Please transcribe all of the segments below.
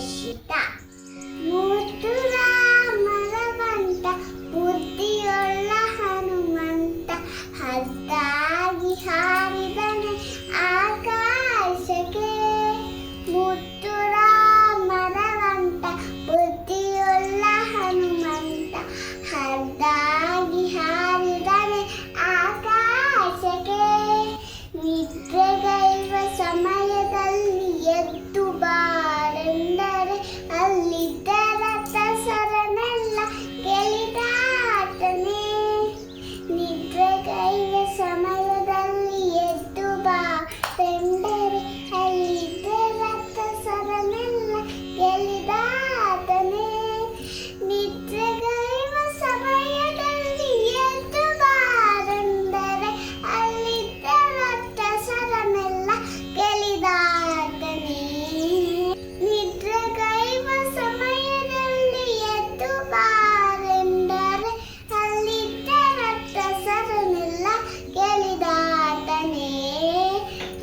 ಸುರಕ್ಷಿತ. ಮುದ್ದು ರಾಮರ ಬಂಟ ಬುದ್ಧಿಯುಳ್ಳ ಹನುಮಂತ, ಹದ್ದಾಗಿ ಹಾರಿದನೆ ಆಕಾಶಕ್ಕೆ. ಮುದ್ದು ರಾಮರ ಬಂಟ ಬುದ್ಧಿಯುಳ್ಳ ಹನುಮಂತ, ಹದ್ದಾಗಿ ಹಾರಿದನೆ ಆಕಾಶಕ್ಕೆ. ನಿದ್ರೆಗೈವ ಸಮಯದಲ್ಲಿ ಎದ್ದು ಬಾರೆಂದರೆ ಅಲ್ಲಿದ್ದ ರಥಸರನೆಲ್ಲ ಗೆಲಿದಾತನೇ. ನಿದ್ರೆಗೈವ ಸಮಯದಲ್ಲಿ ಎದ್ದು ಬಾರೆಂದರೆ ಅಲ್ಲಿದ್ದ ರಥಸರನೆಲ್ಲ ಗೆಲಿದಾತನೇ. ನಿದ್ರೆಗೈವ ಸಮಯದಲ್ಲಿ ಎದ್ದು ಬಾರೆಂದರೆ ಅಲ್ಲಿದ್ದ ರಥಸರನೆಲ್ಲ ಗೆಲಿದಾತನೇ. ನಿದ್ರೆಗೈವ ಸಮಯದಲ್ಲಿ ಎದ್ದು ಬಾರೆಂದರೆ ಅಲ್ಲಿದ್ದ ರಥಸರನೆಲ್ಲ ಗೆಲಿದಾತನೇ.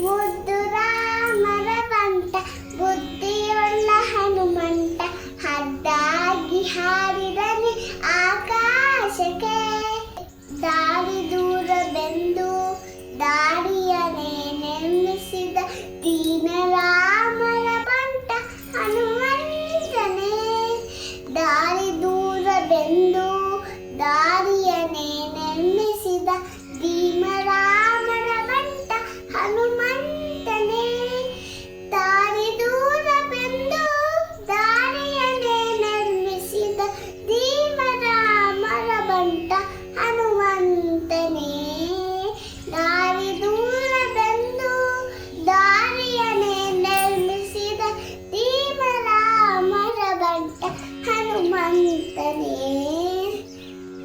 ಮುದ್ದು ರಾಮರ ಬಂಟ ಬುದ್ಧಿಯುಳ್ಳ ಹನುಮಂತ, ಹದ್ದಾಗಿ ಹಾರಿದನೆ ಆಕಾಶಕ್ಕೆ. ದಾರಿ ದೂರವೆಂದು ದಾರಿಯನ್ನೇ ನಿರ್ಮಿಸಿದ ದೀನ ರಾಮರ ಬಂಟ ಹನುಮಂತನೇ. ದಾರಿ ದೂರವೆಂದು ದಾರಿಯನ್ನೇ ನಿರ್ಮಿಸಿದ ದೀನ ರಾಮರ ಬಂಟ ಹನುಮಂತನೇ. ದಾರಿ ದೂರವೆಂದು ದಾರಿಯನ್ನೇ ನಿರ್ಮಿಸಿದ ದೀನ ರಾಮರ ಬಂಟ ಹನುಮಂತನೇ. ದಾರಿ ದೂರವೆಂದು ದಾರಿಯನ್ನೇ ನಿರ್ಮಿಸಿದ ದೀನ ರಾಮರ ಬಂಟ ಹನುಮಂತನೇ.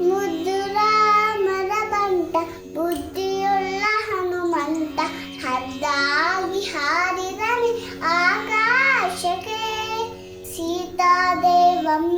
ಮುದ್ದು ರಾಮರ ಬಂಟ ಬುದ್ಧಿಯುಳ್ಳ ಹನುಮಂತ, ಹದ್ದಾಗಿ ಹಾರಿದನೆ ಆಕಾಶಕ್ಕೆ. ಸೀತಾದೇವಮ್ಮನಿಗೆ